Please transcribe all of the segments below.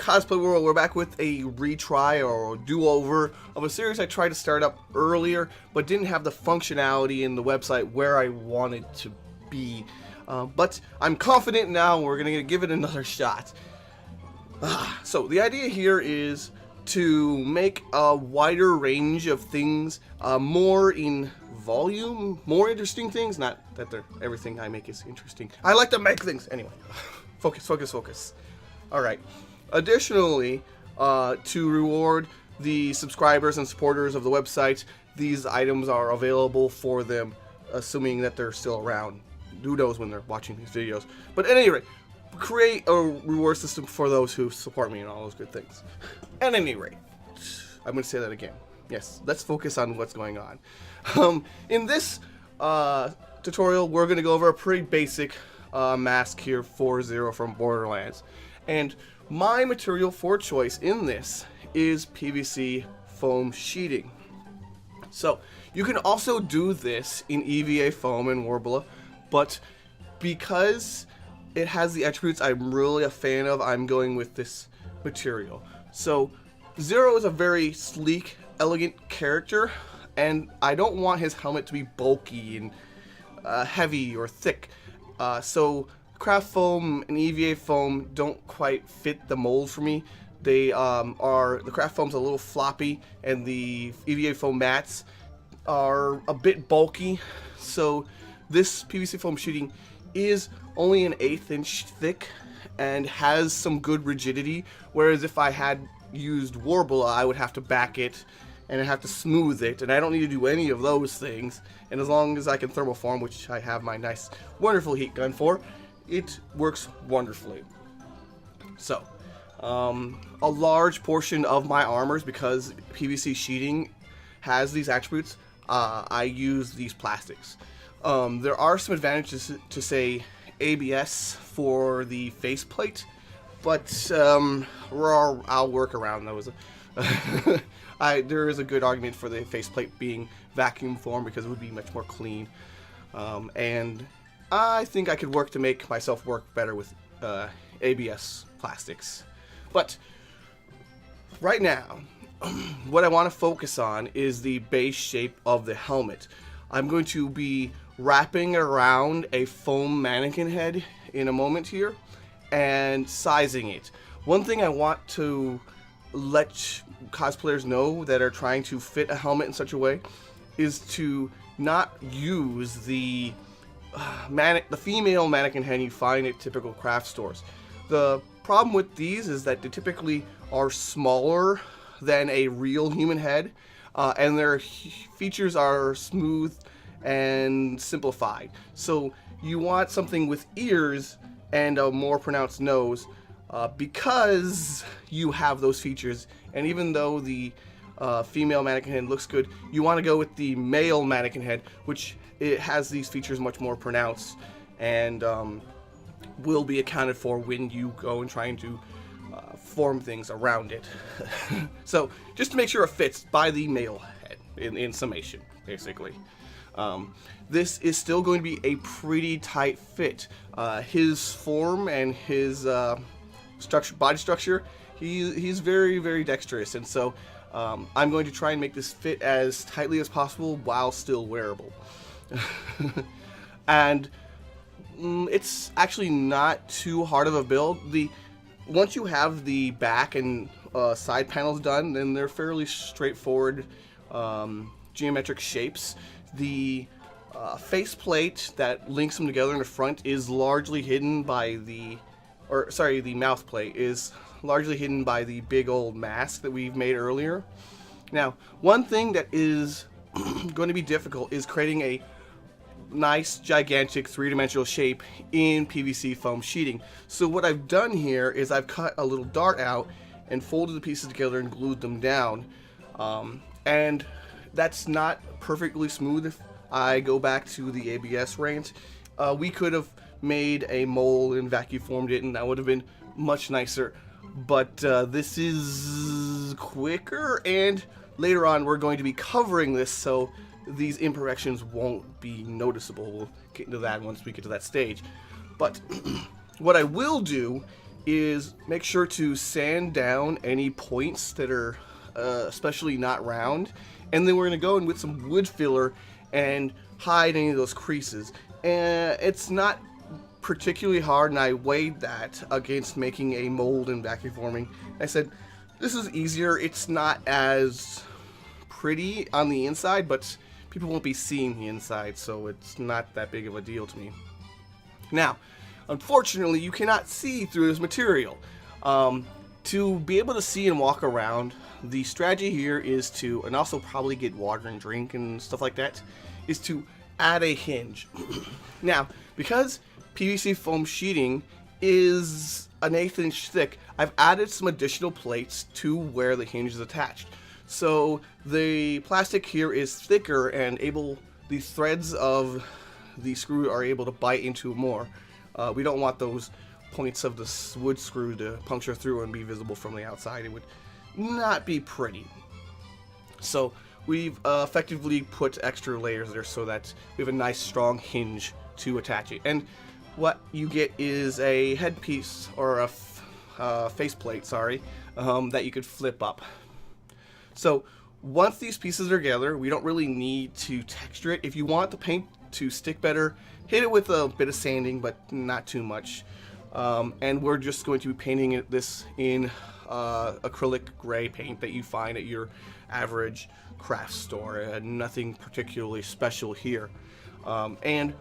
Cosplay World? We're back with a retry or do-over of a series I tried to start up earlier, but didn't have the functionality in the website where I wanted to be. But I'm confident now, we're going to give it another shot. So the idea here is to make a wider range of things, more in volume, more interesting things. Not that everything I make is interesting. I like to make things. Anyway, focus. Alright. Additionally, to reward the subscribers and supporters of the website, these items are available for them, assuming that they're still around. Who knows when they're watching these videos. But at any rate, create a reward system for those who support me and all those good things. At any rate, I'm going to say that again. Yes, let's focus on what's going on. In this tutorial, we're going to go over a pretty basic mask here for Zer0 from Borderlands. And my material for choice in this is PVC foam sheeting. So you can also do this in EVA foam and Worbla, but because it has the attributes I'm really a fan of, I'm going with this material. So Zer0 is a very sleek, elegant character, and I don't want his helmet to be bulky and heavy or thick. So craft foam and EVA foam don't quite fit the mold for me. The craft foam's a little floppy, and the EVA foam mats are a bit bulky. So this PVC foam sheeting is only an 1/8 inch thick and has some good rigidity, whereas if I had used Worbla, I would have to back it and I have to smooth it, and I don't need to do any of those things. And as long as I can thermoform, which I have my nice wonderful heat gun for, it works wonderfully. So a large portion of my armors, because PVC sheeting has these attributes, I use these plastics. There are some advantages to, say, ABS for the faceplate, but I'll work around those. There is a good argument for the faceplate being vacuum formed because it would be much more clean, and I think I could work to make myself work better with ABS plastics. But right now, what I want to focus on is the base shape of the helmet. I'm going to be wrapping around a foam mannequin head in a moment here and sizing it. One thing I want to let cosplayers know that are trying to fit a helmet in such a way is to not use the female mannequin head you find at typical craft stores. The problem with these is that they typically are smaller than a real human head, and their features are smooth and simplified. So you want something with ears and a more pronounced nose, because you have those features. And even though the female mannequin head looks good, you want to go with the male mannequin head, which it has these features much more pronounced and will be accounted for when you go and trying to form things around it. So just to make sure it fits, buy the male head in summation, basically. This is still going to be a pretty tight fit. His form and his body structure, he's very, very dexterous, and so I'm going to try and make this fit as tightly as possible while still wearable. And it's actually not too hard of a build. Once you have the back and side panels done, then they're fairly straightforward geometric shapes. The faceplate that links them together in the front is largely hidden by the mouth plate is largely hidden by the big old mask that we've made earlier. Now, one thing that is going to be difficult is creating a nice, gigantic, three-dimensional shape in PVC foam sheeting. So what I've done here is I've cut a little dart out and folded the pieces together and glued them down. And that's not perfectly smooth. If I go back to the ABS rant, we could have made a mold and vacuum formed it, and that would have been much nicer. But this is quicker, and later on we're going to be covering this, so these imperfections won't be noticeable. We'll get into that once we get to that stage. But what I will do is make sure to sand down any points that are especially not round, and then we're going to go in with some wood filler and hide any of those creases. And it's not particularly hard, and I weighed that against making a mold and vacuum forming. I said, this is easier. It's not as pretty on the inside, but people won't be seeing the inside, so it's not that big of a deal to me. Now, unfortunately, you cannot see through this material. To be able to see and walk around, the strategy here is to, and also probably get water and drink and stuff like that, is to add a hinge. Now, because PVC foam sheeting is an 1/8 inch thick, I've added some additional plates to where the hinge is attached. So the plastic here is thicker and the threads of the screw are able to bite into it more. We don't want those points of the wood screw to puncture through and be visible from the outside. It would not be pretty. So we've effectively put extra layers there so that we have a nice strong hinge to attach it. And what you get is a headpiece, or a faceplate, sorry, that you could flip up. So once these pieces are together, we don't really need to texture it. If you want the paint to stick better, hit it with a bit of sanding, but not too much. And we're just going to be painting this in acrylic gray paint that you find at your average craft store. Nothing particularly special here. And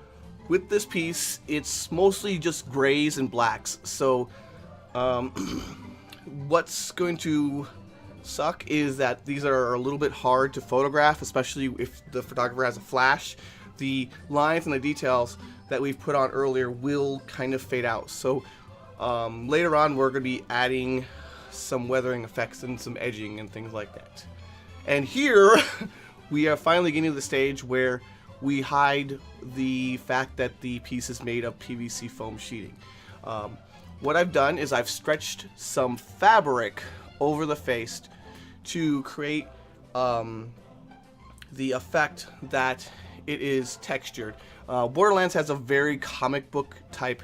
with this piece, it's mostly just grays and blacks. So what's going to suck is that these are a little bit hard to photograph, especially if the photographer has a flash. The lines and the details that we've put on earlier will kind of fade out. So later on, we're going to be adding some weathering effects and some edging and things like that. And here we are finally getting to the stage where we hide the fact that the piece is made of PVC foam sheeting. What I've done is I've stretched some fabric over the face to create the effect that it is textured. Borderlands has a very comic book type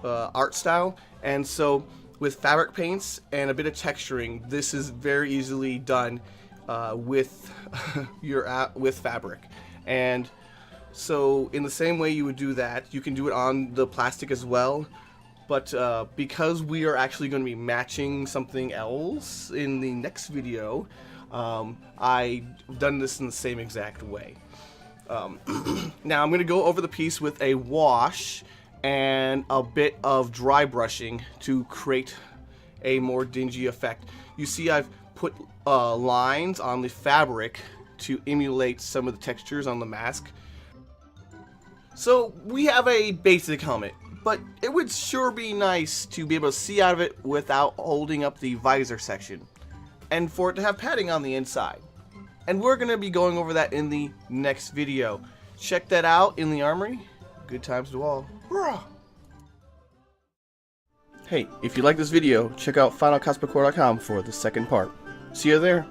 art style, and so with fabric paints and a bit of texturing, this is very easily done with with fabric. And so in the same way you would do that, you can do it on the plastic as well. But because we are actually going to be matching something else in the next video, I've done this in the same exact way. Now I'm going to go over the piece with a wash and a bit of dry brushing to create a more dingy effect. You see I've put lines on the fabric to emulate some of the textures on the mask. So we have a basic helmet, but it would sure be nice to be able to see out of it without holding up the visor section, and for it to have padding on the inside. And we're going to be going over that in the next video. Check that out in the armory. Good times to all. Hurrah! Hey, if you like this video, check out finalcosplaycore.com for the second part. See you there.